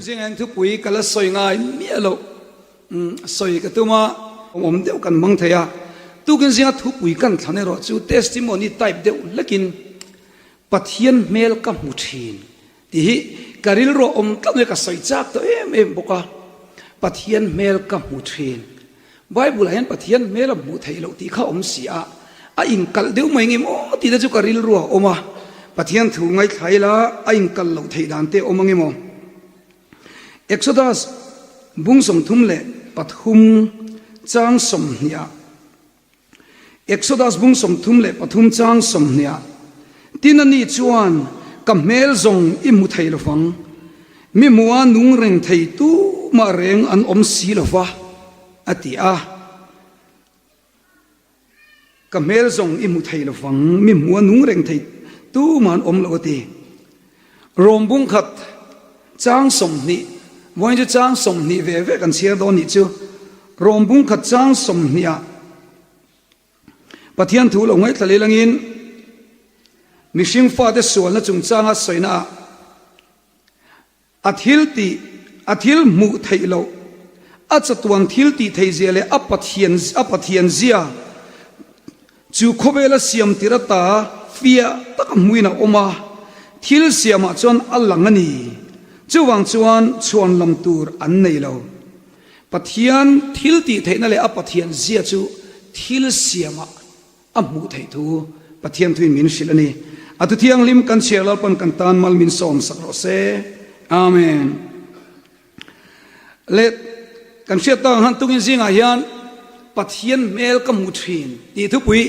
กินสิ่งแห่งทุกปุยกันละสวยงายเมียเราสวยกันตัวมาผมเดียวกันมังเทียตุกินสิ่งทุกปุยกันท่านเราจูเทสติโมนีไตป์เดียวลักินปัทยันเมลกับมุทินที่การิลรอมตั้งแต่กับสวยจักตัวเอ็มบอกว่าปัทยันเมลกับมุทินไบเบิลเห็นปัทยันเมลกับมุทินเราที่เขาเสียอิงกัลเดียวไม่เงี้ยโอ้ที่จะจูการิลรัวออกมาปัทยันถูกไงไทยละอิงกัลเราไทยดันเตออมาเงี้ยโมExodus บุ้งสมทุมเล่ปฐุมจางสมเนีย Exodus บุ้งสมทุมเล่ปฐุมจางสมเนียที่นั่นนี่จวนกับเมลซงอิมุไทยลฟังมีมัวนุ่งเร่งไทยตู้มาเร่งอันอมสีลฟะอติอากับเมลซงอิมุไทยลฟังมีมัวนุ่งเร่งไทยตู้มาอมลวตีรวมบุ้งขัดจางสมนี่วันจะจ้างสมนิเวเวกันเชียร์โดนนี่จูรวมบุ้งขัดจ้างสมเนี่ยปะเทียนถูลงไว้ทะเลลังอินมิชิงฟ้าเดส่วนและจุงจ้างอาศัยนะอาทิลมุไทยโลอาจจะตัวทิลตีไทยเจเลอปะเทียนเจียจูโคเวลเสียมติรตาฟิยตักมุยนะอมาทิลเสียมาจนอัลลังนีจวงจวนชวนลำตูร์อันในเราปะเทียนทิลตีเทนั่นแหละปะเทียนเสียจูทิลเสียมาอัมูไทยทูปะเทียนทุนมินชิลนี่อัตุเทียงลิมกันเชียร์ลปันกันตานมัลมินสอมสักโรเซอาเมนเลกันเชียร์ตั้งหันตุกินซิงอายันปะเทียนเมลกับมุทินตีทุปุย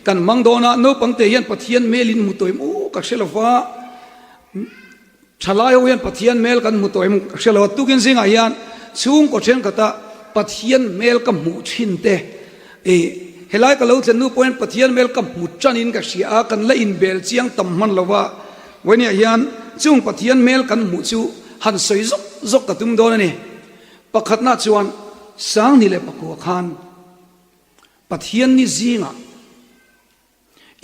กันมังโดนาโนปังเตียนปะเทียนเมลินมุตอยมูกักเชลฟ้าชลายเวียนปะเทียนเมลกันมุตอยมุเชลวัตุกินสิงอายันช่วงก็เช่นกันตาปะเทียนเมลกับมุชินเตเฮลัยก็เราจะนู้เป็นปะเทียนเมลกับมุจันอินกับเสียกันและอินเบลเชียงตัมมันละว่าวันนี้อายันช่วงปะเทียนเมลกันมุจูหันสวยซกกระตุ้มโดนนี่ปะขัดหน้าจวนสังนี่เลยปะกัวขานปะเทียนนี่จิงอ่ะ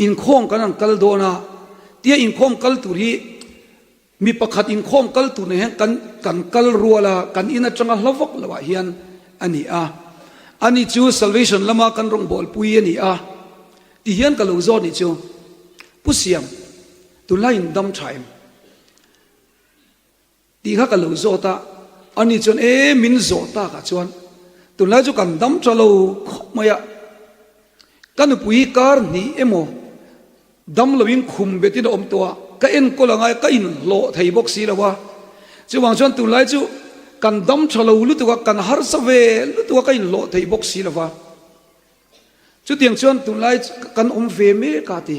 อินโค้งกันนั่งกัลโดนาเตี้ยอินโค้งกัลตุรีมีประคัดอินโคมกัลตุเนี่ยกันกัลรัวละกันอินัดจังหลวกละว่าเฮียนอันนี้จู salvation ละมากันรงบอลปุยนี่ที่เฮียนกัลลูจอนี่จูผู้เสียมตุลาอินดัมชัยที่ข้ากัลลูจอตาอันนี้จนมินจอตากัจวนตุลาจูกันดัมชะลูขมายกันปุยการนี่โมดัมลวินคุมเบตินอมตัวก็เอ็นก็ละไงก็อินโลไทยบอกสีละว่าจูวางชวนตุลายจูกันดำชะลูลุตัวกันฮาร์สเวลุตัวก็อินโลไทยบอกสีละว่าจูเตียงชวนตุลายกันอมเฟเมกาตี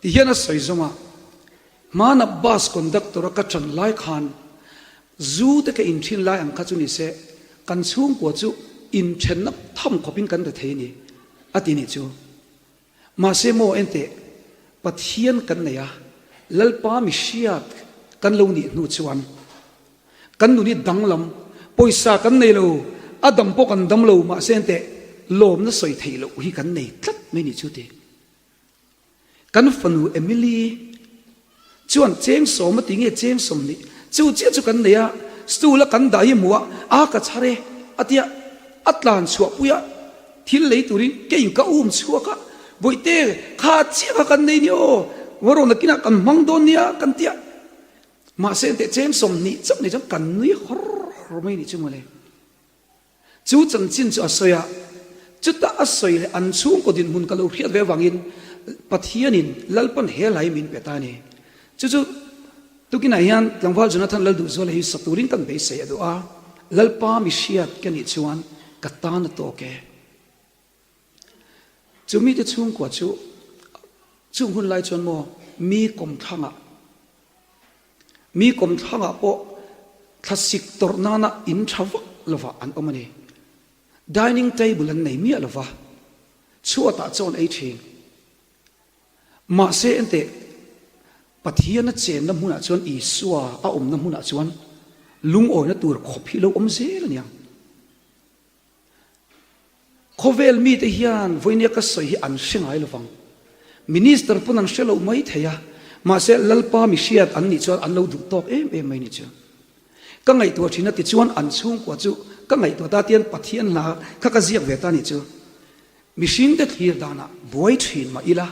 ที่เห็นอะไรสมามานับบาสคอนดักตัวก็จันไลขานจูแต่ก็อินชินไลอังคัจุนิเสกันช่วงกว่าจูอินเชนนับทำขบินกันแต่เทนี่อตินี่จูมาเซโมเอนเตปะเทียนกันเนี่ยลลปามิเชียดกันลูนี่นูชวนกันนูนี่ดังลำปอยสากันในโลอดัมพอกันดัมโลมาเส้นเตลมน่ะสวยไทยโลฮีกันในทัดไม่นี่ชุดเดกันฟันูเอมิลีชวนเจมส์สมติงเจมส์สมนี่จู่เจ้าจุกันเนี่ยสตูละกันได้มัวกัจฉริอติยะอัตลานชัวปุยะทิลเลยตุรินเก่งก็ชัวก็บุยเตะข้าเจ้ากันในนี่โอวรนักกินักกันมังโดนเนี่ยกันเตียมาเส้นเตเจมสมนี่จับนี่จับกันนี่ฮอร์ไม่นี่จุ่มเลยจู่จันจินจะอาศัยจุดตาอาศัยเลยอันช่วงก็ดินมุนกันเราเพียรเววังอินปัทยานินลัลปันเฮลัยมินเปตานี่จู่ตุกินอายันหลังว่าจุนัทันลัลดูโซเลยสัตุรินกันเบสเซียดูลัลปามิเชียดกันนี่ชวนกัตตานโตเกจู่มีแต่ช่วงกว่าจู่หุ่นไล่จนโมมีกลมทั้งปะทัศิกตรนานะอินชาวละวะอันอมันนี่ dining table อันไหนมีละวะชัวตาจนไอเชงมาเสนเตปะเทียนเจนน้ำมุนจนอีสัวอมน้ำมุนจวนลุงโอยนั่ตัวขบพิโลเซลเนี่ยขบเวลมีแต่เฮียนวันนี้ก็สวยอันเชียงไฮ้ละฟังมินิสเตอร์พูนังเชลล์ไม่เทียมาเสลลปามิเชียดอันนี้จวนอันเราดูตอกไม่นี่จวน ก็ไงตัวที่นั่นติดชวนอันชุ่งกว่าจูก็ไงตัวตาเตียนปัทเทียนลาข้าก็เสียเวตานี่จูมิชิงเด็ดเฮียดานะบวยทินมาอีละ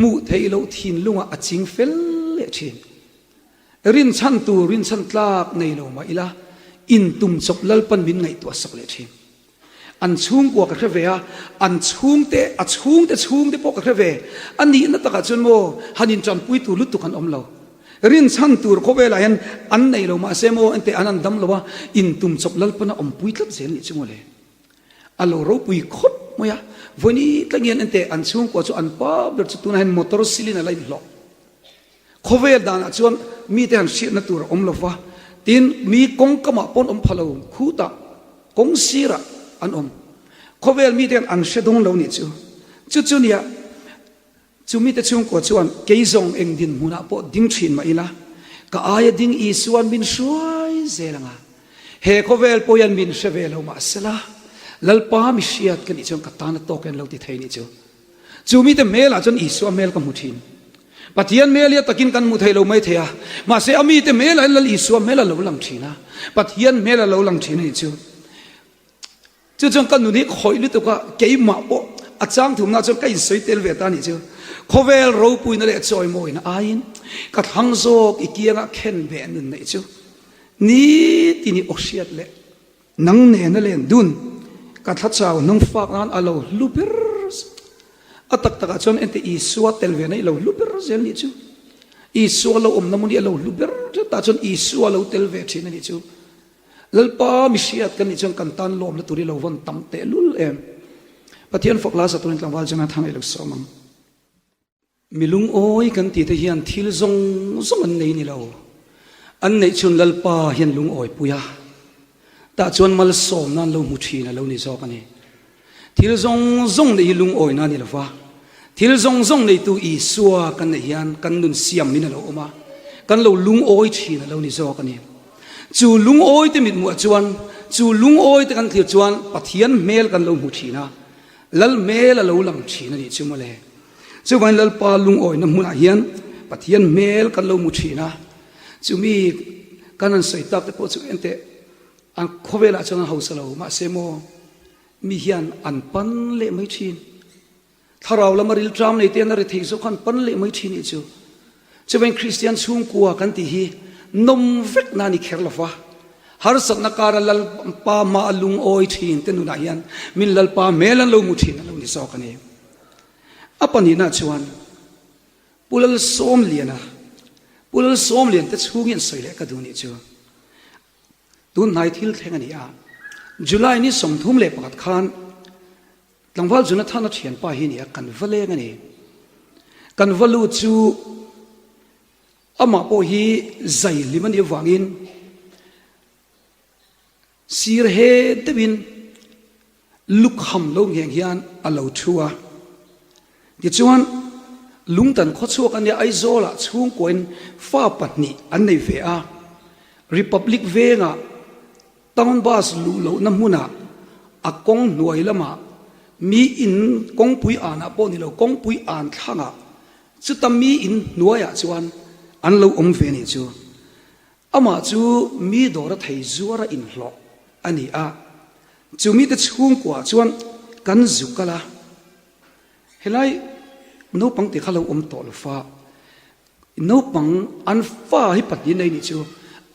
มูเทโลทินลุงอ่ะจิงเฟลเลทินรินชันตูรินชันตลากในโลมาอีละอินตุมจบลลปันบินไงตัวสักเลทินอันชุ่งกว่ากับเวอันชุ่งเตะชุ่งเตะปกกับเวอันนี้นั่นตะกัดจนโมฮันินจันปุยตูลุตุกันอมเรารินชันตูร์เขาเวลาเห็นอันในโลมาเซโมอันเตอันนั้นดำเราว่าอินตุมจบลลปันอมปุยทับเซนนี่ชิโมเลยอัลโลเราปุยคบมวยวันนี้ตั้งยันอันเตอันชุ่งกว่าจอันป้าเบิดจุดตุนเห็นมอเตอร์ซิลินอะไรหลอกเขาเวลานั้นจวนมีแต่อันเสียนัตัวอมเราว่าทีนมีกงกมาปนอมพลาวคู่ตากงซีระอันเขาเวลมีแต่อันเสดงเราเนี่ยจูเนี่ยจูมีแต่ช่วงกว่าชวนเกยซงเองดินมุนาปอดิ้งชินมาอีละก็อายดิ้งอีส่วนบินช่วยเซลังอ่ะเฮเขาเวลปอยันบินเชเวลเอามาสละลลปามิเชียดกันอีจงกัตานโตกันเราติดไทยนี่จูมีแต่เมลอาจนอีส่วนเมลกับมุทินปฏิยันเมลียตะกินกันมุทัยเราไม่เทียมาเสียมีแต่เมลลอีส่วนเมลเราลังชีนะปฏิยันเมลเราลังชีนี่จูจงกันนุนี้คอยรู้ตัวก็เกี่ยมาปออาจารย์ถุงน่าจะใกล้สวยเตลเวตานี่เขาเวลเราปุยนั่นแหละจอยมวยนะอายินกัดหังโซกอีกยังก็เข็นเบนนั่นนี่นี่ที่นี่ออกเสียดเลยนังเนี่ยนั่นเลยดุนกัดทัดเจ้านังฝากนั้นเอาลูเบอร์สอัตตะกันจนเอ็นที่อีสวดเตลเวนี่เราลูเบอร์สนี่อีสวดเราน้ำมันนี่เราลูเบอร์สแต่จนอีสวดเราเตลเวที่นั่นนี่แล้วป้ามิเชียดกันนี่จงกันตันลมแล้วตัวนี้เราวันตั้มเตลุลปฏิยันฝากลาสตุนกลางวันจะมาทางไอ้ลูกสาวมังมีลุงโอ้ยกันตีแต่เฮียนทิลซงอันไหนนี่เราอันไหนชนลลป้าเฮียนลุงโอ้ยปุยะแต่ชวนมาลสอมนั่นเรามุชีนะเรานี่จอกันนี่ทิลซงในลุงโอ้ยนั่นนี่ละฟ้าทิลซงในตัวอีสัวกันในเฮียนกันนุนเสียมนี่นะเราออกมากันเราลุงโอ้ยชีนะเรานี่จอกันนี่จูลุงโอ้ยแต่มิดมัวจวนจูลุงโอ้ยแต่กันที่จวนปฏิยันเมลกันเรามุชีนะลลเมลเราลังชีนะนี่จูมาเลยจูวันลลปาลุงโอ้ยน้ำมุนอาเฮียนปฏิยันเมลกันเรามุชีนะจูมีกันนั้นใส่ตักแต่พอจูเอ็นเตอันขเวลาจนเฮาสลาวมาเซโมมีเฮียนอันปันเละไม่ชินถ้าเราละมาริลทรามในเตียนอะไรที่สุขันปันเละไม่ชินนี่จูเป็นคริสเตียนชุ่มกัวกันที่ฮีนมเวกนานิเคร์ลฟ้าฮาร์สักนักการลลปามาลุงโอยชินเตนุนายนมินลลปาเมลันลูมุชินลูนิสอกันเองอปนินาชวนปุลลสอมเลียนะปุลลสอมเลียนแต่ชูเงินสวยเล็กก็ดูนี่จูดูนายทิลเทงันนี่จุลัยนี่สมทุมเล็บปัดขานหลังวันจุนท่านเขียนป้ายนี่กันวัลเลงันนี่กันวัลูจูอามาโปฮีใจลิมันยวางินสีร์เฮตบินลุกหำลงแห่งยันอาลาวชัวดิจวนลุงตันขดชัวกันเนี่ยไอโซละช่วงกวนฟ้าปัดนี่อันในเวอาริพับลิกเวงะตอนบาสลูโลน้ำมุนาอากงหน่วยละมามีอินกงปุยอ่านอ่ะปนี่เรากงปุยอ่านข้างอ่ะจุดตมีอินหน่วยอ่ะจวนอันเราอมเวนี่จูอามาจูมีดอร์ไทยจัวระอินหลอกอันนี้จูมีแต่ช่วงกว่าจวนกันจุกละเฮ้ยโนปังติข้าเราอมต่อลฟ้าโนปังอันฟ้าให้ปัดยินในนี่จู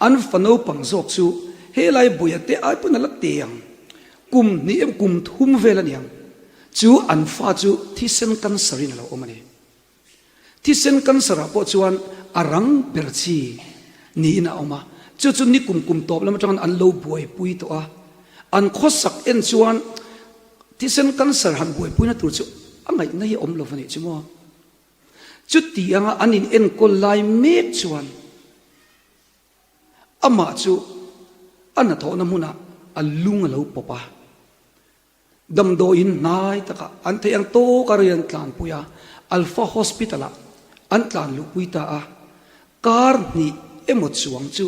อันฟ้าโนปังจอกจูเฮ้ยบุยเตะไอ้ปุ่นนั่นละเตียงกุมนี่กุมทุ่มเวลาเนี่ยจูอันฟ้าจูที่เส้นกันสรินเราอมนี่ที่เส้นกันสระพอจวนอารังเบรชีนี่นะออกมาจุดนี้กุมตบแล้วมันจะอันโลบวยปุยตัวอันข้อสักเอ็นจวนที่เส้นกันสระหันบวยปุยนั่นตัวจูอันไหนนี่อมโลฟันนี่จูมั้งจุดที่อันนี้เอ็นก็ลายเมฆจวนอามาจูอันนั้นท้องน้ำมุนะอันลุงเราปะปะดำโดอินนายตะกะอันที่ยังโตการเรียนกลางปุยอัลฟาฮอสพิทอลอันกลางลูกวิตาการนี่เอ็มดสวงจู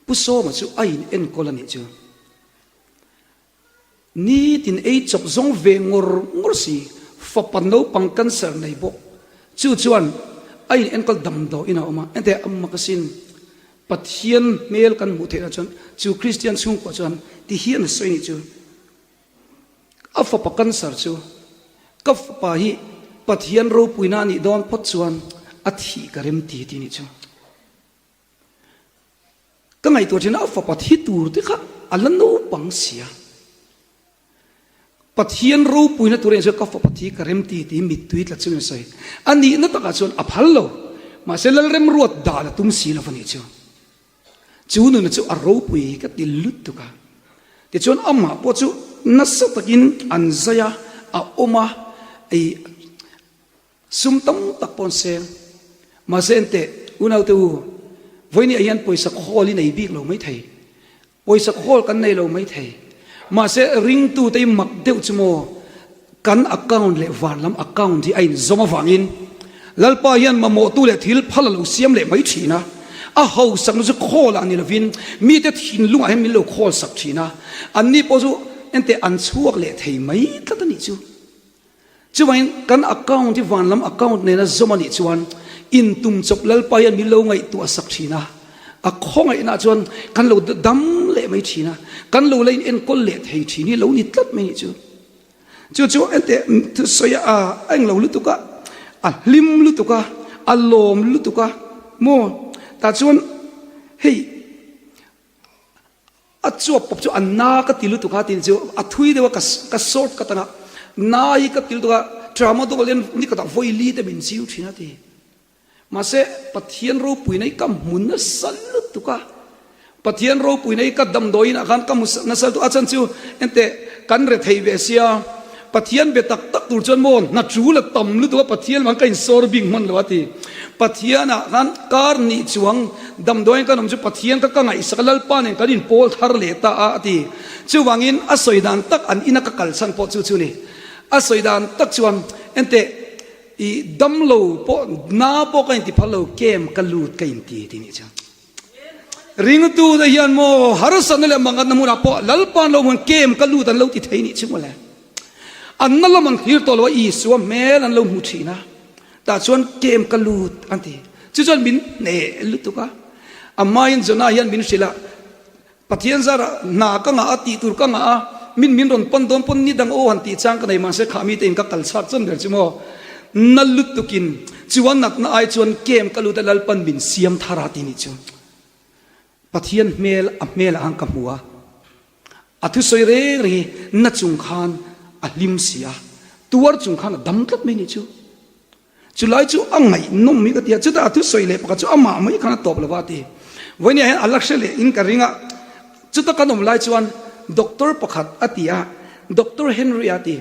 ผู้โซมาจูไอ้เอ็นโคลนี่จูนี่ตินไอจับจงเวงงรสีฝับปนโนปังกันเสร์ในบกจูจวนไอ้เอ็นก็ดำโดอินาออกมาแต่อัมมักสิน ปัทยันเมลกันมุเทนะจนจูคริสเตียนซุงกว่าจนที่เฮียนสวยนี่จูอัฟปะกันสารจูกัฟปะฮีปัทยันรูปุยนานี่ดอนพดชวนอัฐิกระเรมตีที่นี่จูก็ไงตัวที่น่าอัฟปะที่ตูที่ข้าอัลลันโนปังเสียปัทยันรูปุยนาตัวเรื่องกัฟปะที่กระเรมตีที่มิดตุยละจูนี่สวยอันนี้นั่นตะกันชวนอภัลโลมาเซลล์เรมรวดด่าละตุ้มสีละฟันนี่จูจูนึงจูอารมณ์ปุยก็ติลุดตุกะแต่จวนอามาพอจูนัสตะกินอันซายาอาอมาไอซุมตั้มตักปนเซงมาเซนเตอุณาตัววันนี้ยันปุยสักฮอลในบิ๊กเราไม่ไทยปุยสักฮอลกันในเราไม่ไทยมาเซริงตูเตมักเดวจโมกันอักาวน์เลวานลำอักาวน์ที่ไอ้จอมาฟังอินลัลปายันมาโมตูเลทิลพัลเราเสียมเลไม่ทีนะอาเขาสักนู้จะโคลอันนี้ละวินมีแต่ทิ้งลุงให้มีโลโคลสักทีนะอันนี้พอจูเอ็นแต่อันชั่วเละเทไม่ตัดนี่จูจูว่ากันอักาวน์ที่วันลำอักาวน์เนี่ยนะสมัยนี้จวนอินตุมจบลัลปายันมีโลไงตัวสักทีนะอักข้องไอ้น่าจวนกันเราดำเละไม่ทีนะกันเราเลยเอ็นก็เละเททีนี่เรานี่ตัดไม่จูจูเอ็นแต่ทุสยาเอ็งเราลุตุกะอัลลิมลุตุกะอัลลอมลุตุกะโมแต่ชวนเฮ้ยอัจฉริยะปุ๊บชวนอันน่าก็ติลุตุกะตินจูอัทุยเดียวก็สอดก็ตั้งน่าอีก็ติลุตุกะดราม่าตัวเล่นนี่ก็ต้องไฟลีแต่เป็นซิวทีนั่นเองมาเสปะเทียนรูปุยในกัมมุนนัสลุตุกะปะเทียนรูปุยในกัดดำโดยนะกันกัมมุนนัสลุตุอาจารย์จูเอ็นเตกันเรทเฮเวเซียปะเทียนเบตักตักตุจนโมนนัดจูละต่ำลุตัวปะเทียนมันก็อินโซร์บิงมันเลยวะทีปะเทียนอ่ะกันการนิจวงดำโดยกันนำจูปะเทียนก็กังไงสักลัลปานเองกันอินโพลทาร์เลตาอาทีจูวังอินอสอยดานตักอันอินักกัลสันพอจูนี่อสอยดานตักจวนเอ็นเตอีดำโลปอนาปอกันที่พัลโลเกมกัลูดกันที่ที่นี่จ้ะริงตูได้ยันโมฮาร์สันเลยมังกันนมุนาปอลัลปานโลมันเกมกัลูดันโลที่ไทยนี่ชิมเลยอันนั้นเรามันฮิร์ตตัวว่าอีสวมแม่นั่นเรามุชีนะแต่ชวนเกมกัลูดอันที่จู่ๆบินเน่ลุตุกะอามายินจนายันบินศิลาปะเทียนซาระนากังอาติตุรกังอามินรอนปนโดนปนนี่ดังโอหันตีจังกันในมาเสขามีเต็งกับกัลซัดจนเดือดจิโมนั่นลุตุกินจวนนักน่าไอจวนเกมกัลูดลัลปันบินเสียมทาราตินิจูปะเทียนเมลอังกัมหัวอัตุสอยเรนัดจุงขานอัลลิมเสียตัวจุงขานดำกัดไม่นิจูจุลัยจูอังไงนุ่มมีกติยาจุดอัตุสอยเล่ปะจูอามาไม่ขนาดตบเลยวะทีวันนี้เห็นอัลลักษณ์เลยอินการิงะจุดตะกันนุ่มไล่จวนด็อกเตอร์ประคัดอติยาด็อกเตอร์เฮนรี่อติ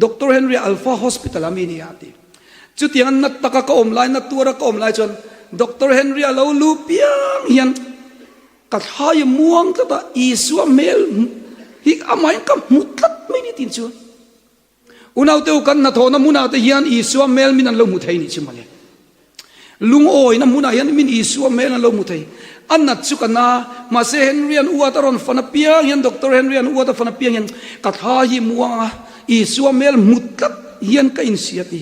ด็อกเตอร์เฮนรี่อัลฟาฮอสพิทอลอามินีอติจุดยังนัดตะกะก็อมไล่นัดตัวระก็อมไล่จวนด็อกเตอร์เฮนรี่เราลูเปียงยันกัดหายม่วงก็ตาอีสวมเมลฮิกอามายังกับมุดลัดไม่นิตินจวนอุณาเตวกันนัดโหนมุนาเตยันอีสวมเมลมินันเรามุทัยนี่ชิมาเลยลุงโอยน้ำมุนายันมินอีสวมเมลนันเรามุทัยอันนัดสุกันนามาเซเฮนเรียนอวตารอนฟันเปียงยันด็อกเตอร์เฮนเรียนอวตารฟันเปียงยันกัดหายม่วงอีสวมเมลมุดลัดยันก็อินเสียตี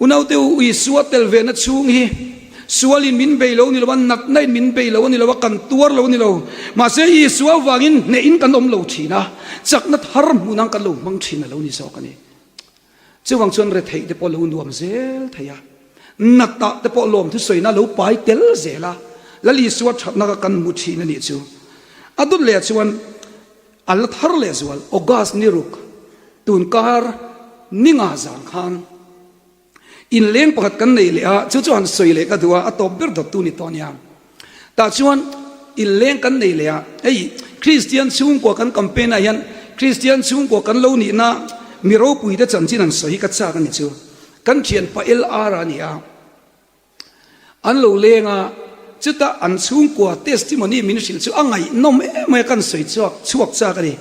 อุณาเตวอีสวมเตลเวนัดชูงฮีสวลินมินเบลล์นี่ละวันนักในมินเบลล์นี่ละว่ากันตัวเรานี่เรามาเสียอีสวมวางินในอินกันอมเราทีนะจากนัดฮาร์มุนังกันเรามังทีนะเรานี่สอกันนี่เจ้าวังชวนเรทเฮเดปอลวนวมเซลทายานักตะเดปอลมที่สวยนะเราไปเตลเซล่าแล้วอีสวมชัดนักกันมุทีนั่นนี่จูอดุลเลชวนอัลลัทฮาร์เลชวนออกัสนิรุกตุนการนิงาจานขันอินเลี้ยงปัดกันในเลี้ยจู่ๆอันสวยเลยก็ดูว่าอัตบเบิร์ดตุนิตอนยังแต่ชวนอินเลี้ยงกันในเลี้ยไอ้คริสเตียนชุ่มกว่ากันกัมเปญอะไรยันคริสเตียนชุ่มกว่ากันเหล่านี้นะมีรูปวิธีจันทร์นั้นสวยกัจจากันนี่จู่กันเขียนไปเอลอารานี่อันเหล่าเลี้ยงจุดอันชุ่มกว่าเทสติมอนีมินสิลจู่อังไงน้องไม่กันสวยชั่วจ้ากันนี่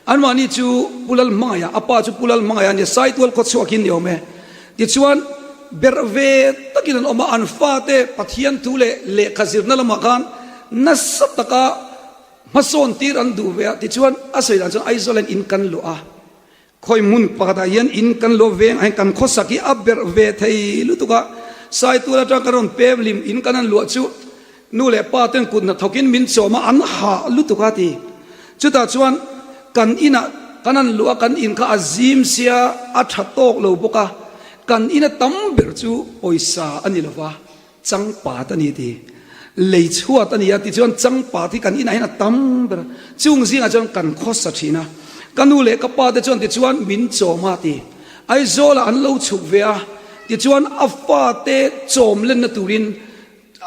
อันวันนี้จู่ปุลลมังยาอาป้าจู่ปุลลมังยาเนี่ยไซตัวก็ชั่วกินเดียวไหมดิชวนเบรเวตะกินออกมาอันฟาเตปัทยันทุเลขจิรนั่นละมากันนัสตะกะมาส่วนตีรันดูเวติชวนอาศัยดันจนไอโซเลนอินกันโลอาคอยมุนปะกะยันอินกันโลเวงให้กันข้อสักอับเบรเวไทยลุตุกะสายตัวละจักรอนเปมลิมอินกันนั่นโลจู nu le pa ten kun na thokin min choma an ha lu tu ka ti chuta chuan kan ina kanan lua kan in kha azim sia a thatok lo boka kan ina tam ber chu oisa ani lova chang pa ta ni ti lei chhuat ani ati chuan chang pa thi kan ina hina tam ber chung zinga chuan kan khos sa thina kanu le ka pa te chuan ti chuan min choma ti ai zola an lo chuk ve a ti chuan afa te chom len na turin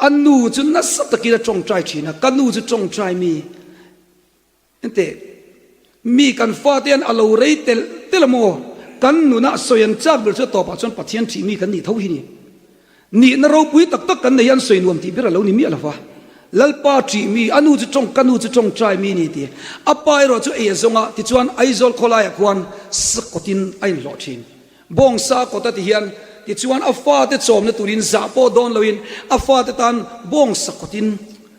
anu chu na satakira chong trai thina kanu chu chong trai mi ente mi kan fa ten alo rei tel telamo kan nu na soyan chak ber chu to pa chon pathian thi mi kan ni tho hi ni na ro pui tak tak kan nei an soi nuam ti ber lo ni mi ala fa lalpa thi mi anu chu chong kanu chu chong trai mi ni ti apai ro chu e zonga ti chuan aizol kholaya kwan sakotin ai lo thin bong sa ko ta ti hian ti chuan afa te chom na turin za po don loin afa te tan bong sakotin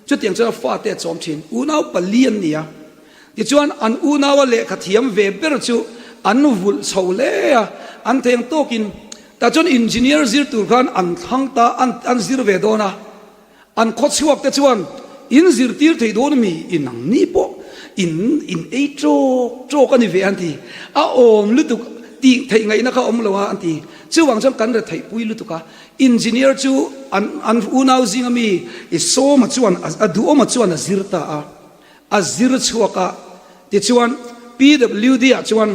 chu tiang chu afa te chom thin unau palian nia ti chuan an unawa le khathiam ve ber chu an vul chole a an theng tokin ta chon engineer zir tur khan an thang ta an zir ve dona an khot chuak te chuan in zir tir thei don mi in ang ni po in e tro kan ni ve an ti a om lu tu ti thei ngai na kha om lo an ti chuwang chang kan re thei pui lu tu ka engineer chu an unau zinga mi is so ma chuan a du ma chuan a zir ta a zir chuaka ti chuan PWD a chuan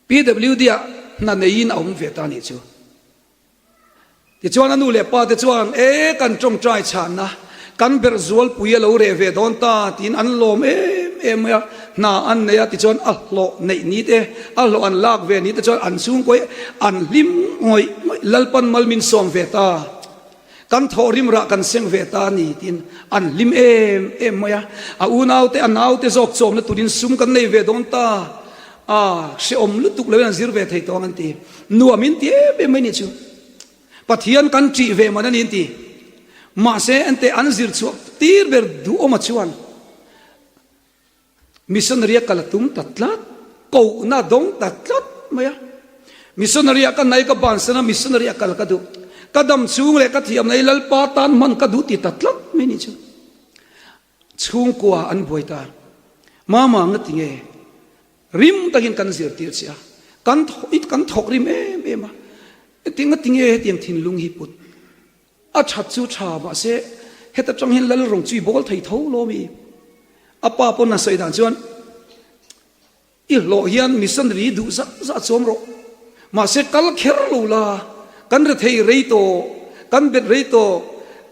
PWD a na nein a om ve ta ni chu ti chuan anu le pa te chuan kan trong trai chan na kan ber zual pui lo re ve don ta tin an lom em ya na an ne ya ti chuan a lo nei ni te a lo an lak ve ni te chuan an sung koi an lim ngoi lalpan malmin som ve ta kan thorim ra kan seng ve ta ni tin an lim em ya a unau te an au te zok chom na turin sum kan nei ve don ta se om lu tuk le an zir ve thei to an ti nuamin ti be mai ni chu pathian kan tri ve man an ti ma se ante an zir chu tir ber du oma chuan missionary kalatung tatlat ko na dong tatlat maya missionary kan nai ka ban sana missionary kal ka du kadam chung le ka thiam nei lal pa tan man ka du ti tatlat me ni chu chung kwa an boita mama ngatinge rim takin kan zir tir sia kan thok rim em tinga tinge tiang thin lung hi put a chat chu tha ba se heta chang hin lal rong chui bol thei tho lo mi apa pon na soi dan chuan i lo hian missionary du za chom ro ma se kal kher lo la kan re thei rei to kan bet rei to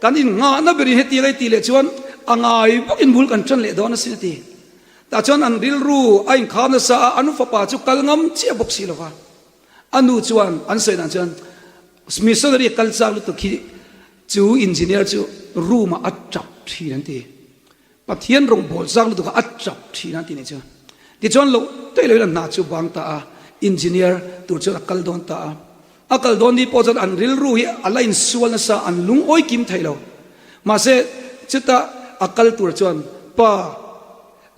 kan in nga na beri heti rei ti le chuan angai bok in bul kan chan le don si ti ta chuan an ril ru ain kha na sa anu fa pa chu kal ngam che bok si lo wa anu chuan an soi dan chuan missionary kal cha lu to khi chu engineer chu room a chap thi nan ti pathian rong bol zang lu to a chap thi nan ti ni chu ti chuan lo te le na chu bang ta engineer tur chu kal don ta akal don ni po chan an ril ru hi alain sual na sa an lung oi kim thailo ma se chuta akal tur chuan pa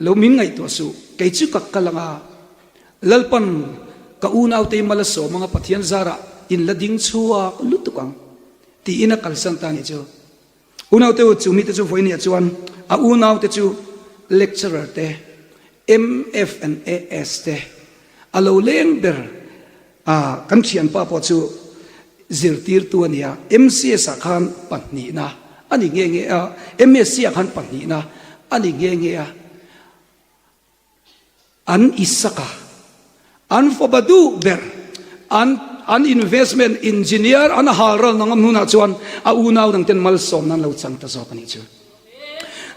lo min ngai to su kai chu ka kalanga lalpan ka unau te malaso mga pathian zara in lading chua lutukang ti ina kalsan ta ni chu unau te chu mi te chu voini chuan a unau te chu lecturer te MF and AS te alo leng ber kan thian pa po chu zirtir tu ania MCS khan patni na ani nge nge MSC khan patni na ani nge nge an isaka an fobadu ber an investment engineer an halral nangam nuna chuan a unau nang ten mal som nan lo chang ta zo pani chu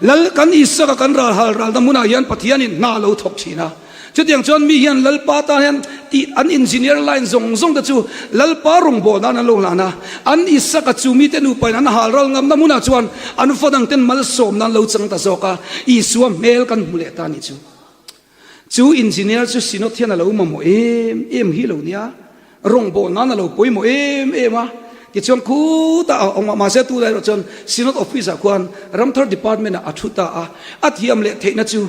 lal kan isaka kan ral halral na muna hian pathian in na lo thok thina chutiang chuan mi hian lal pa ta hian ti an engineer line zong zong ta chu lal pa rong bo na lo la na an isaka chu mi te nu pa an halral ngam na muna chuan an fodang ten mal som nan lo chang ta zo ka i suam mel kan mule ta ni chu chu engineer chu sinot hian alo mo em hi lo nia rong bo na lo poi mo em a ti chuan khu ta ong ma se tu lai ro chon sinot office a kwan ramthar department a thuta a thiam le theina chu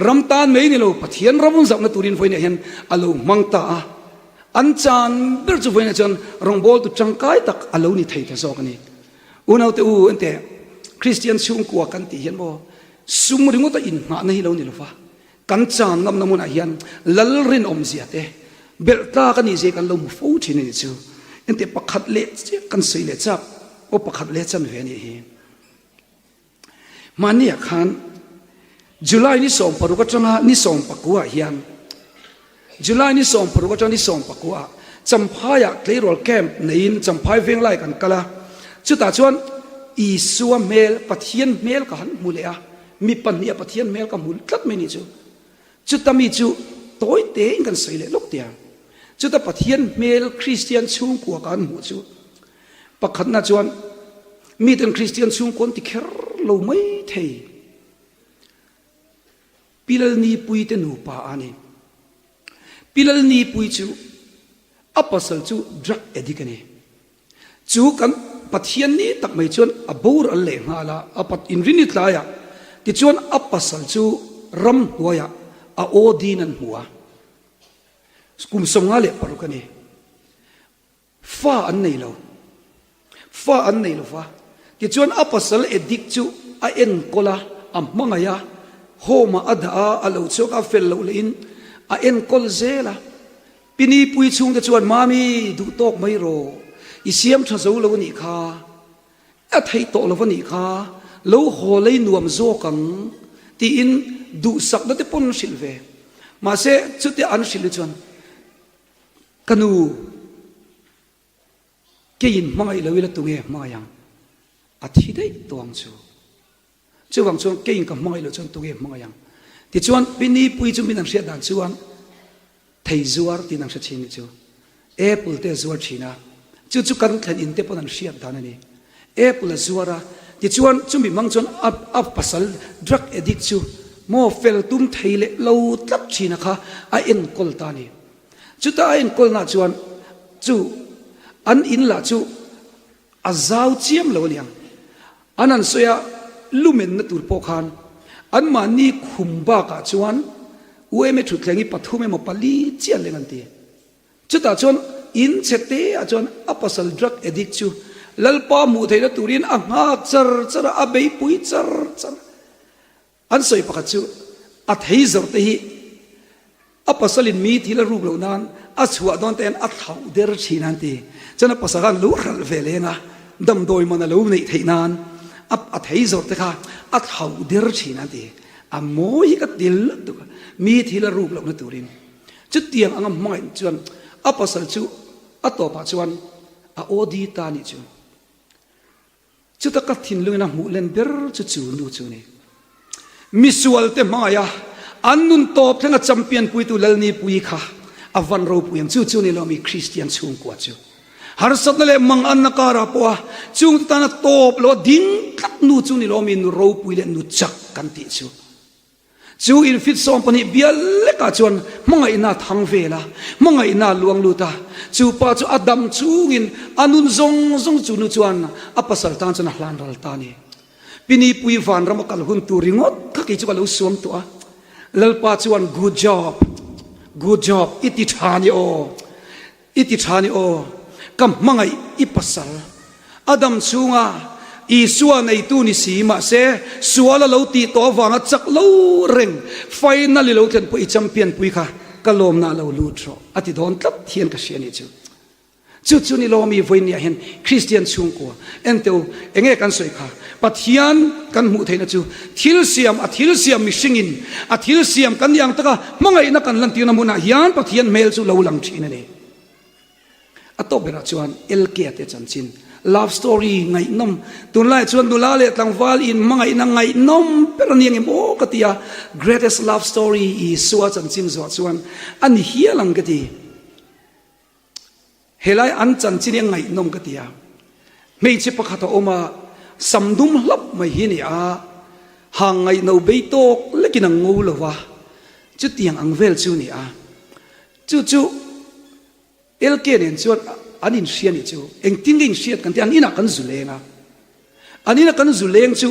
ramtan mei ni lo pathian ramun zak na turin voina hian alo mangta an chan ber chu voina chon rong bol tu changkai tak alo ni thei ta zo kani unau te u ente คริสเตียนช่วงกัวกันตีเห็นบ่ซุมริงก็อินหาในเรานี่หรอฟ้ากันจางงำน้ำมันอายันลัลรินอมเสียเตเบลตากันนี่เจกันลมฟูชินี่จูเอ็นเตปักขัดเละกันใส่เละจับโอปักขัดเละจันเวนี่เองมันเนี่ยขันจุลัยนี่ส่งปรุกจังนี่ส่งปักกัวยันจุลัยนี่ส่งปรุกจังนี่ส่งปักกัวจำพายากเลยรอลแคมในอินจำพายเวงไล่กันกะละจุดตาชวนอีสัวเมลปัทเทียนเมลกันมูเลยอะมีปัญญาปัทเทียนเมลกันมูลตัดไม่นี่จูจุดตามีจูตัวเตงกันใส่เลยลูกเตียงจุดตาปัทเทียนเมลคริสเตียนช่วงกัวกันมูจูปักขันน่าชวนมีแต่คริสเตียนช่วงคนที่แค่เราไม่เทปิลนีปุยเตนูปาอันนี้ปิลนีปุยจูอัปสัลจูดรักเอดิกันนี่จูกันปัทเทียนนี้ตักไม่ชวนอับูร์อัลเลงฮาลาอัปัดอินรินิตลายะที่ชวนอัปสัลจูรำหัวยะอาโอดีนันหัวกุมสงาเลปารุกันนี่ฟ้าอันไหนเราฟ้าอันไหนเราฟ้าที่ชวนอัปสัลเอดิกจูอาเอ็นโกลาอัมมังยาโฮมาอัดอาอัลอุชกาเฟลลูลินอาเอ็นโกลเซลาปีนี้ปุยชุงที่ชวนมามีดูโตกไม่รออีเสียมทะเลาวันนี้ค่ะอัฐิโตลวันนี้ค่ะเราโหเลยนวมโซกังที่อินดูสักนั่นที่ปนสิลเวมาเสจุดที่อันสิลจวนกันูเกี่ยนมังไอเลวิลตุเงมายังอาทิตย์ได้ตัวงจูจูวังชวนเกี่ยนกับมังไอเลจวนตุเงมายังที่ชวนปีนี้ปุยจุมีนังเสียดันชวนไทยจวาร์ที่นังเสียชินจูเอปุลเตจวาร์ชินาจู่ๆกันขันอินเตปนันเชียบดานันนี่เอปุลซัวระที่ชวนจุ่มมังชวนอัพปัสสลดรักเอดิกจูโมเฟลตุ้มไทยเล่เราตับชีนะคะไอเอ็นกอลตานี่จู่ตาไอเอ็นกอลน่าชวนจู่อันอินละจู่อาซาวเจียมเราเลี้ยงอันนั้นสวยลุเมนนัตุรโปคานอันมันนี่ขุมบ้ากาชวนเว้ไม่ถูกแข่งอีปัทุไม่มาปลีเจียนเลยกันทีจู่ตาชวนอินเชตเตอจวนอัปสัลดรักเอดิกจูลัลปามูเทนตุรินอ่างหากจรอาเบยปุยจรอันสวยปะกัจูอัฐิจรเตหิอัปสัลินมีที่ละรูปเหล่านั้นอัศวะดอนเตนอัฐาวเดรชีนันตีจนอัปสักันลูรัลเวเลนะดำโดยมันลูในเทนันอัฐิจรเตค่ะอัฐาวเดรชีนันตีอโมยกัดดิลตุกมีที่ละรูปเหล่านั้นตุรินจุดเตียงอ่างไม่จวนอัปสัลจูอัตโตปัจจุบันอาโอดีตานิจูจุดตะกัดทิ้งลุยนะมูเลนเบอร์จูจูนูจูนี่มิสวลเตมายาอันนุนโตบทั้งจำเปียนปุยตุเลนีปุยค่ะอวันเราปุยยังจูนี่เรามีคริสเตียนช่วงกว่าจูฮาร์สัตนั่นแหละมังอันนักการะปัวจูตานะโตบเราดิ้งกัดนูจูนี่เรามีนูเราปุยเลนูจักกันติจูจูอินฟิตสอมปนิเบียเล็กจวนมังไงน่าทางเวลามังไงน่าลวงลูตาจูป้าจูอดัมจูงินอนุนซงจูนุจวนอัปสัลตานจนหลานรัลตานีปีนี้ปุยฟันรำกัลหุ่นตูริงอดข้ากิจวัตรอุสวมตัวลัลป้าจวน good job อิติฐานีโอกัมมังไงอิปัสสัลอดัมจูงาอีสัวในตู้นิสีมาเสสัวละเราตีตัววางจักเราเร่งไฟนั่นเลยเราเทียนปุยจำเปียนปุยค่ะกะลมน่าเราลูดรออธิดอนตับเทียนกระเชียนี่จู่นี่เรามีไว้เนี่ยเห็นคริสเตียนช่วงกัวเอ็นเตวเองกันสวยค่ะปัทยานกันหูเทนจู่ทิลเซียมทิลเซียมมิชิงินทิลเซียมกันยังตะกะมังไงนักกันลันตีนามุนายันปัทยานเมลจู่เราหลังชีนั่นเองอัตโตเบราจวนเอลเกียเตจันจินlove story ngai nom tun lai chuan du la le tlang wal in mangai na ngai nom per niang em o katia greatest love story is suwa chan chin zo chuan an hia lang kati helai an chan chin ngai nom katia mei che pakha oma samdum hlap mai hi ni a hang ngai no be tok lekin ang ngol wa chu tiang ang vel chu ni a chu elke nen chuan anin sian ni chu eng tinging siat kan ti anina kan zulenga anina kan zuleng chu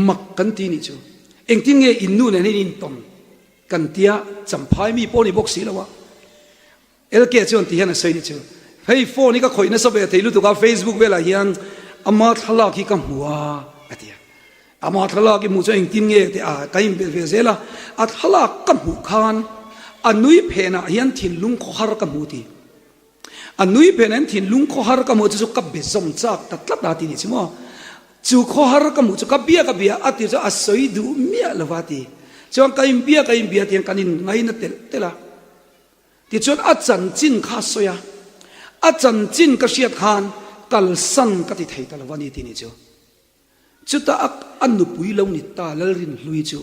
mak kan ti ni chu eng tinge innu ne in tom kan tia champhai mi poni box si lawa elke chu an ti hana sei ni chu hey phone ni ka khoi na sabe theilu tu ka Facebook vela hian ama thala ki ka muwa atia ama thala ki mu cho ing tin nge te a kaim be zela a thala ka mu khan anui phena hian thin lung kho har ka mu ti anui phena thin lung kho har ka mu chu ka be zom chak tat lat da ti ni chimo chu kho har ka mu chu ka bia ati chu asoi du mia lawati chong kaim bia tiang kanin ngai na tela ti chon a chan chin kha soya a chan chin ka siat khan kal san ka ti thei tal wani ti ni chu chuta anu pui lo ni ta lal rin lui chu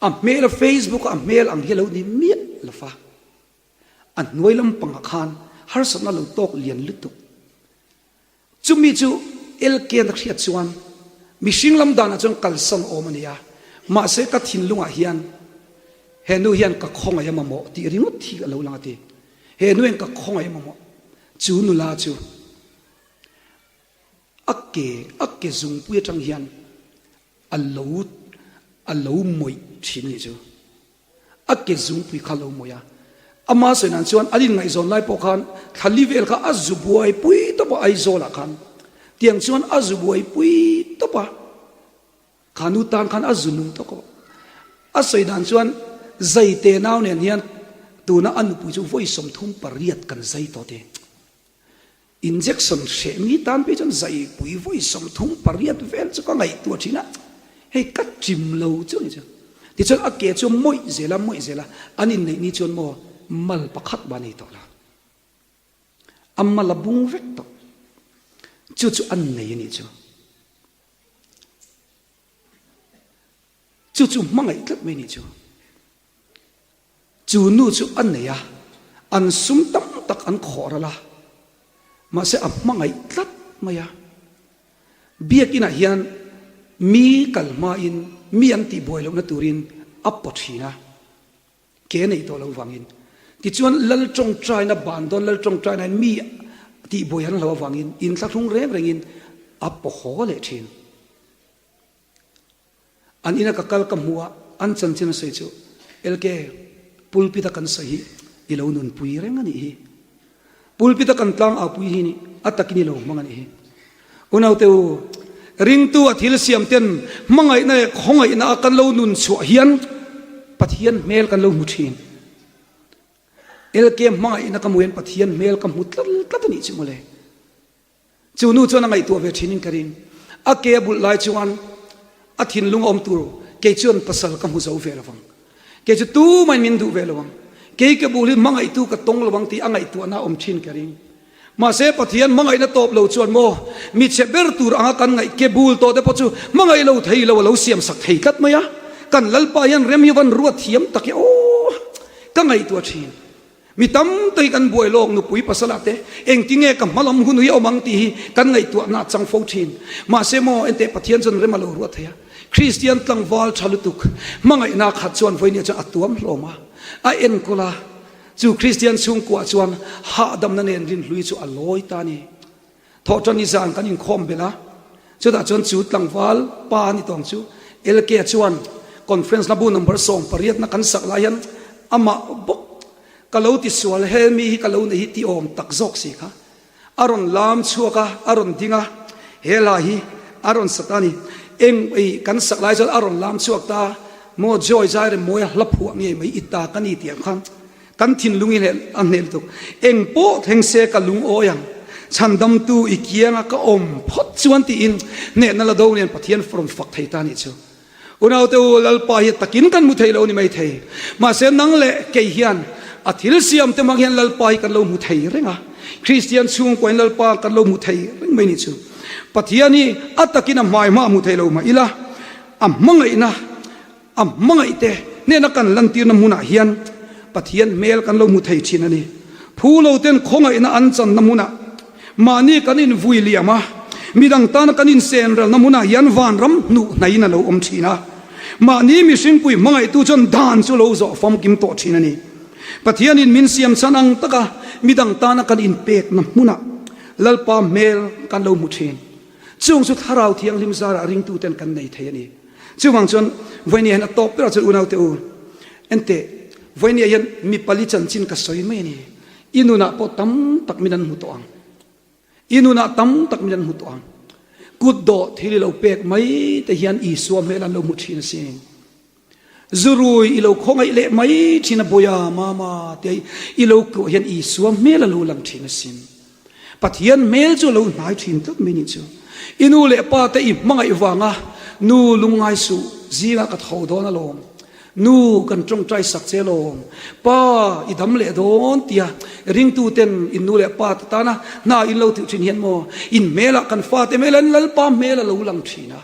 a mail Facebook a mail ang hello ni mi la fa an noi lam pang khan har san na lo tok lian lutuk chumi chu el ke na khiat chuan mishing lam dana chon kal san omania ma se ka thin lunga hian henu hian ka khonga yama mo ti ringot thi lo langa ti henu en ka khonga yama mo chu nu la chu akke zung pui tang hian alo moi thin ni chu akke zung pui kha lo moya ama se nan chuan alin ngai zon lai po khan thali vel kha azubuai pui to ba ai zola khan tiang chuan azubuai pui to pa khanu tan khan azunung to ko asoi dan chuan zai te naw nen hian tuna anu pu chu voi som thum pariat kan zai to te injection she mi tan pe chon zai pui voi som thum pariat vel chu ka ngai tu thina hei ka chim lo chu ni chu ti chon a ke chu moi zela anin nei ni chon mo mal pakhat bani to la amma la bung vek to chu an nei ni chu mangai tlat me ni chu nu chu an nei ya an sum tam tak an khora la ma se a mangai tlat maya biakina hian mi kalma in mi an ti boilo na turin apothina ke nei to lo wangin ti chuan lal tong trai na bandon lal tong trai na mi ti boyan lo wangin in thlung rengin apo hole thin an ina kakal kamua an chanchin sei chu elke pulpita kan sahi ilo nun pui rengani hi pulpita kan tlang a pui hi ni atakini lo mangani hi unau teu ring tu athil siam ten mangai na khongai na kan lo nun chu hian pathian mel kan lo muthin elke mangai na kamuan pathian mel kam mutlal tatani chimole chunu chona ngai tu ve thinin karin ake bul lai chuan athin lung om tur ke chon pasal kam hu zo ve lawang ke chu tu mai min du ve lawang ke buli mangai tu ka tong lawang ti angai tu na om thin karin ma se pathian mangai na top lo chuan mo mi che ber tur anga kan ngai ke bul to de pochu mangai lo thei lo siam sak thei kat maya kan lalpa yan rem yuan ruat thiam taki o ka ngai tu thin mi tam tei kan buai long nu pui pasalate eng tinge kam malam hunu hi omang ti kan ngai tu na chang fo thin ma se mo ente pathian jon rem lo ruat thaya Christian tlang wal chalutuk mangai na khat chuan voini cha atuam hloma a en kola chu Christian chung kwa chuan ha dam na nen rin hlui chu aloi ta ni thotani zan kan in khom bela chu da chon chu tlang wal pa ni tong chu elke chuan conference na bu number song pariat na kan sak la yan ama bok kalau ti sual helmi hi kalau nei ti om tak zok si kha aron lam chuaka aron dinga hela hi aron satani eng ei kan sak lai chon aron lam chuak ta mo joy jai re moi hlaphu nge mai ita kani ti khang kan thin lungi le an nel tu eng po theng se ka lung o yang chandam tu ikianga ka om phot chuan ti in ne na la do nen pathian from fak thei ta ni chu unau te lalpa hi takin kan mu thei lo ni mai thei ma se nang le ke hian athil siam te mang hian lalpa hi kan lo mu thei renga Christian chung koin lalpa kan lo mu thei reng mai ni chu pathiani atakina mai ma mu thei lo ma ila mangai te ne na kan lantir na muna hian pathian mel kan lo mu thei thin ani phulo ten khongai na an chan na muna mani kan in vui liama midang tan kan in sen ral na muna hian van ram nu nai na lo om thina mani mi sing pui mangai tu chon dan chu lo zo fom kim to thin ani pathian in min siam chanang taka midang tan kan in pek na muna lalpa mel kan lo mu thin chung chu tharau thiang lim zara ring tu ten kan nei thei ani chuwang chon voini han top ra chu unau te u ente voini yan mi pali chan chin ka soi me ni inuna po tam tak minan mutuang inuna tam tak minan mutuang kuddo thili lo pek mai te hian i suam melan lo muthina sin zurui ilo khongai le mai thina boya mama te ilo ko hian i suam melan lo lang thina sin pathian mel chu lo nai thin tak mini chu inu le pa te i mangai wanga nu lungai su zinga ka thodona lom nu kan trong trai sak che lom pa idam le don tia ring tu ten inu le pa ta na in lo tu thin hian mo in mela kan fa te melan lal pa mela lo lang thina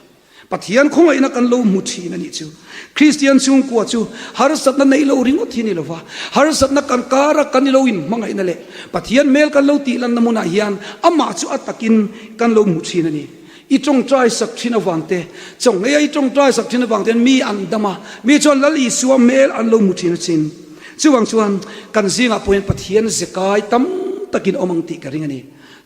pathian khongai na kan lo mu thina ni chu Christian chung ko chu har sat na nei lo ringo thini lo wa har sat na kan kara kan lo in mangai na le pathian mel kan lo ti lan namuna hian ama chu atakin kan lo mu thina ni i trong trai sak thina wangte chong ngai i trong trai sak thina wangte mi an dama mi chon lali suam mel an lo mu thina chin chuwang chuan kan zinga point pathian zekai tam takin omang ti ka ringani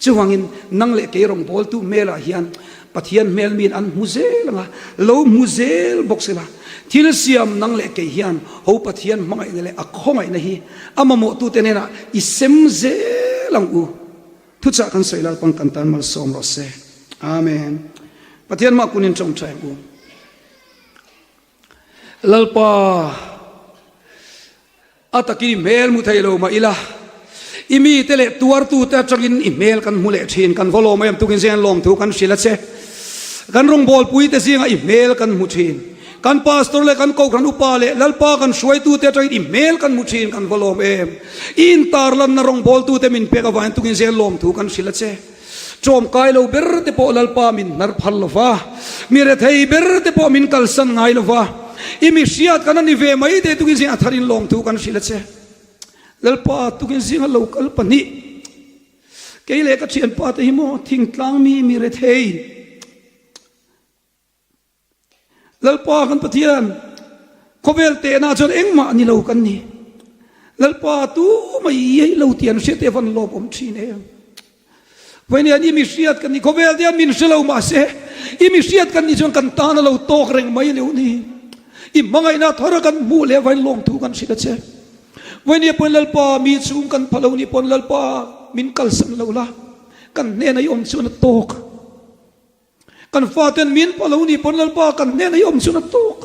chuwangin nang le ke rong bol tu mela hian pathian mel min an muzel nga lo muzel boxela thil siam nang le ke hian ho pathian mangai le a khongai na hi amamo tu tenena i sem ze lang u thu cha kan soilal pang kan tan mal som ro se amen pathian ma kunin chong chai u lalpa ataki mel mu thailo ma ila imi tele tuar tu ta changin email kan mule thin kan volo mayam tukin zen lom thu kan shila che kan rong bol pui te singa email kan mu thin kan pastor le kan ko kan upa le lalpa kan shoi tu te changin email kan mu thin kan volo em in tarlam na rong bol tu te min pe ka vain tukin zen lom thu kan shila che chom kai lo ber te po lalpa min nar phal lova mire thei ber te po min kalsan ngai lova imi siat kan ni ve mai te tukin zen atharin lom thu kan shila che lalpa tukin zinga local pani keile ka thian pa te himo thing tlang mi re thei lalpa kan pathian khovel te na chon engma ni lo kan ni lalpa tu mai ye lo tian se te van lop om thine when ani mi siat kan ni khovel dia min selo ma se I mi siat kan ni chon kan ta na lo tok reng mai le ni I mangai na thora kan mu le vai long tu kan sila che when ye pon lalpa mi chung kan phalo ni pon lalpa min kal san lo la kan ne na yom chu na tok kan faten min phalo ni pon lalpa kan ne na yom chu na tok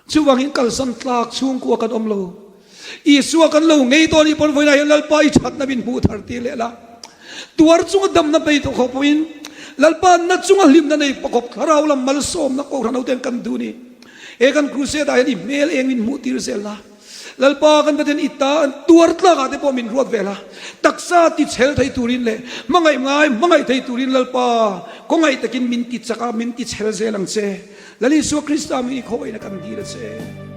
chu wangin kal san tlak chung ko kan om lo I suwa kan lo ngei to ni pon voi na lalpa I that na bin bu thar ti le la tuar chung dam na pe to khopuin lalpa na chung lim na nei pakop kharaw lam mal som na ko ranaw ten kan du ni e kan crusade ai ni mel eng min mu tir sel la lalpa kan baten ita tuar tla ka te po min ruat vela taksa ti chel thai turin le mangai thai turin lalpa ko ngai takin min ti chaka min ti chel zelang che lali su krista mi khoi na kan dir che